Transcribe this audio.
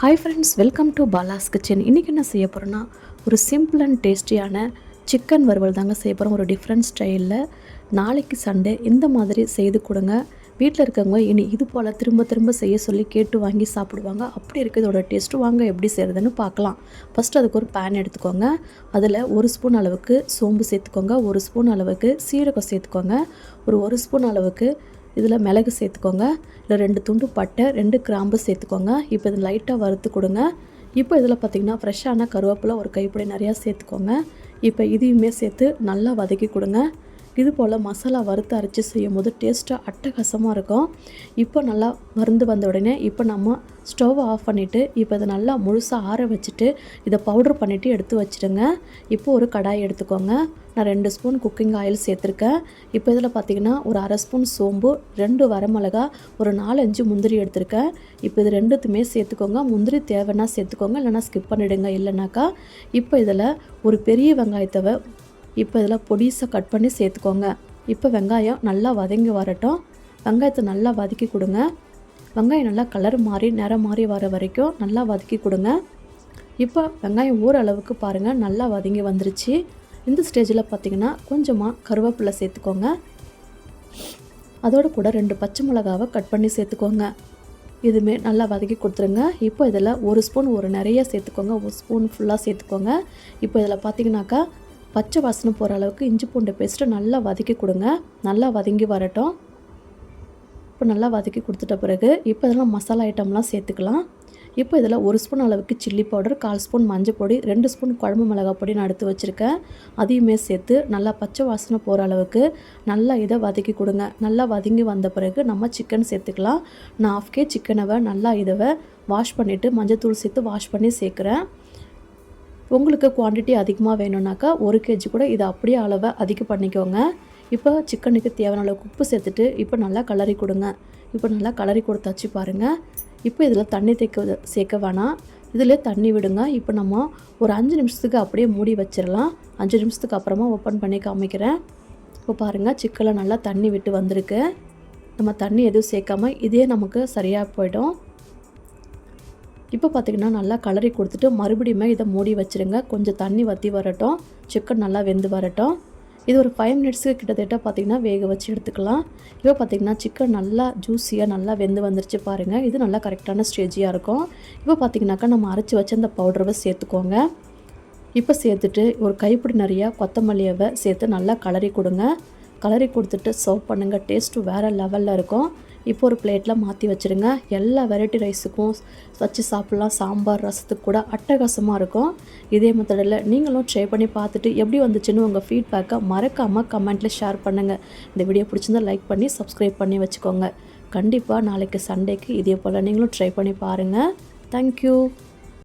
Hi friends, welcome to Bala's kitchen. இன்றைக்கி என்ன செய்ய போகிறோன்னா, ஒரு சிம்பிள் அண்ட் டேஸ்டியான சிக்கன் வறுவல் தாங்க செய்ய போகிறோம். ஒரு டிஃப்ரெண்ட் ஸ்டைலில். நாளைக்கு சண்டே இந்த மாதிரி செய்து கொடுங்க. வீட்டில் இருக்கவங்க இனி இது போல் திரும்ப திரும்ப செய்ய சொல்லி கேட்டு வாங்கி சாப்பிடுவாங்க. அப்படி இருக்குது இதோட டேஸ்ட்டு. வாங்க எப்படி செய்கிறதுன்னு பார்க்கலாம். ஃபஸ்ட்டு அதுக்கு ஒரு பேன் எடுத்துக்கோங்க. அதில் 1 ஸ்பூன் அளவுக்கு சோம்பு சேர்த்துக்கோங்க, 1 ஸ்பூன் அளவுக்கு சீரகம் சேர்த்துக்கோங்க, ஒரு ஸ்பூன் அளவுக்கு இதில் மிளகு சேர்த்துக்கோங்க, இல்லை 2 துண்டு பட்டை, 2 கிராம்பு சேர்த்துக்கோங்க. இப்போ இது லைட்டாக வறுத்து கொடுங்க. இப்போ இதில் பார்த்திங்கன்னா ஃப்ரெஷ்ஷான கருவேப்பிலை ஒரு கைப்பிடி நிறையா சேர்த்துக்கோங்க. இப்போ இதையுமே சேர்த்து நல்லா வதக்கி கொடுங்க. இது போல் மசாலா வறுத்து அரைச்சி செய்யும் போது டேஸ்ட்டாக அட்டகாசமாக இருக்கும். இப்போ நல்லா வறுந்து வந்த உடனே இப்போ நம்ம ஸ்டவ் ஆஃப் பண்ணிவிட்டு இப்போ இதை நல்லா முழுசாக ஆற வச்சுட்டு இதை பவுட்ரு பண்ணிவிட்டு எடுத்து வச்சுடுங்க. இப்போ ஒரு கடாய் எடுத்துக்கோங்க. நான் 2 ஸ்பூன் குக்கிங் ஆயில் சேர்த்துருக்கேன். இப்போ இதில் பார்த்திங்கன்னா ஒரு 1/2 ஸ்பூன் சோம்பு, 2 வரமிளகா, ஒரு 4-5 முந்திரி எடுத்திருக்கேன். இப்போ இது ரெண்டுத்துமே சேர்த்துக்கோங்க. முந்திரி தேவைன்னா சேர்த்துக்கோங்க, இல்லைனா ஸ்கிப் பண்ணிவிடுங்க. இல்லைனாக்கா இப்போ இதில் ஒரு பெரிய வெங்காயத்தை இப்போ இதில் பொடிசாக கட் பண்ணி சேர்த்துக்கோங்க. இப்போ வெங்காயம் நல்லா வதங்கி வரட்டும். வெங்காயத்தை நல்லா வதக்கி கொடுங்க. வெங்காயம் நல்லா கலர் மாறி நிறம் மாறி வர வரைக்கும் நல்லா வதக்கி கொடுங்க. இப்போ வெங்காயம் ஓரளவுக்கு பாருங்கள் நல்லா வதங்கி வந்துருச்சு. இந்த ஸ்டேஜில் பார்த்திங்கன்னா கொஞ்சமாக கருவேப்பிலை சேர்த்துக்கோங்க. அதோடு கூட 2 பச்சை மிளகாவை கட் பண்ணி சேர்த்துக்கோங்க. இதுவுமே நல்லா வதக்கி கொடுத்துருங்க. இப்போ இதில் 1 ஸ்பூன் நிறைய சேர்த்துக்கோங்க, 1 ஸ்பூன் ஃபுல்லாக சேர்த்துக்கோங்க. இப்போ இதில் பார்த்திங்கனாக்கா பச்சை வாசனை போகிற அளவுக்கு இஞ்சி பூண்டு பேஸ்ட்டு நல்லா வதக்கி கொடுங்க. நல்லா வதங்கி வரட்டும். இப்போ நல்லா வதக்கி கொடுத்துட்ட பிறகு இப்போ இதெல்லாம் மசாலா ஐட்டம்லாம் சேர்த்துக்கலாம். இப்போ இதில் 1 ஸ்பூன் அளவுக்கு சில்லி பவுடர், 1/4 ஸ்பூன் மஞ்சள் பொடி, 2 ஸ்பூன் குழம்பு மிளகாய் பொடி நான் எடுத்து வச்சுருக்கேன். அதையுமே சேர்த்து நல்லா பச்சை வாசனை போகிற அளவுக்கு நல்லா இதை வதக்கி கொடுங்க. நல்லா வதங்கி வந்த பிறகு நம்ம சிக்கன் சேர்த்துக்கலாம். நான் 1/2 kg சிக்கனை நல்லா இதை வாஷ் பண்ணிவிட்டு மஞ்சள் தூள் சேர்த்து வாஷ் பண்ணி சேர்க்குறேன். உங்களுக்கு குவான்டிட்டி அதிகமாக வேணும்னாக்கா 1 kg கூட இதை அப்படியே அளவை அதிகம் பண்ணிக்கோங்க. இப்போ சிக்கனுக்கு தேவையான அளவுக்கு உப்பு சேர்த்துட்டு இப்போ நல்லா கலரி கொடுங்க. இப்போ நல்லா கலரி கொடுத்தாச்சு பாருங்கள். இப்போ இதில் தண்ணி சேர்க்க வேணாம், இதில் தண்ணி விடுங்க. இப்போ நம்ம ஒரு 5 நிமிஷத்துக்கு அப்படியே மூடி வச்சிடலாம். 5 நிமிஷத்துக்கு அப்புறமா ஓப்பன் பண்ணி காமிக்கிறேன். இப்போ பாருங்கள் சிக்கனில் நல்லா தண்ணி விட்டு வந்திருக்கு. நம்ம தண்ணி எதுவும் சேர்க்காமல் இதே நமக்கு சரியாக போயிடும். இப்போ பார்த்திங்கன்னா நல்லா கலரி கொடுத்துட்டு மறுபடியும் இதை மூடி வச்சுருங்க. கொஞ்சம் தண்ணி வற்றி வரட்டும், சிக்கன் நல்லா வெந்து வரட்டும். இது ஒரு 5 மினிட்ஸுக்கு கிட்டத்தட்ட பார்த்திங்கன்னா வேக வச்சு எடுத்துக்கலாம். இப்போ பார்த்திங்கன்னா சிக்கன் நல்லா ஜூஸியாக நல்லா வெந்து வந்துருச்சு பாருங்கள். இது நல்லா கரெக்டான ஸ்டேஜியாக இருக்கும். இப்போ பார்த்திங்கனாக்கா நம்ம அரைச்சி வச்சு அந்த பவுடரை சேர்த்துக்கோங்க. இப்போ சேர்த்துட்டு ஒரு கைப்பிடி நிறையா கொத்தமல்லியை சேர்த்து நல்லா கலரி கொடுங்க. கலரி கொடுத்துட்டு சர்வ் பண்ணுங்கள். டேஸ்ட்டு வேறு லெவலில் இருக்கும். இப்போ ஒரு பிளேட்டில் மாற்றி வச்சுருங்க. எல்லா வெரைட்டி ரைஸுக்கும் வச்சு சாப்பிட்லாம். சாம்பார், ரசத்துக்கு கூட அட்டகாசமாக இருக்கும். இதே மெத்தடில் நீங்களும் ட்ரை பண்ணி பார்த்துட்டு எப்படி வந்துச்சுன்னு உங்கள் ஃபீட்பேக்கை மறக்காமல் கமெண்ட்டில் ஷேர் பண்ணுங்கள். இந்த வீடியோ பிடிச்சிருந்தால் லைக் பண்ணி சப்ஸ்கிரைப் பண்ணி வச்சுக்கோங்க. கண்டிப்பாக நாளைக்கு சண்டேக்கு இதே போல் நீங்களும் ட்ரை பண்ணி பாருங்கள். தேங்க்யூ.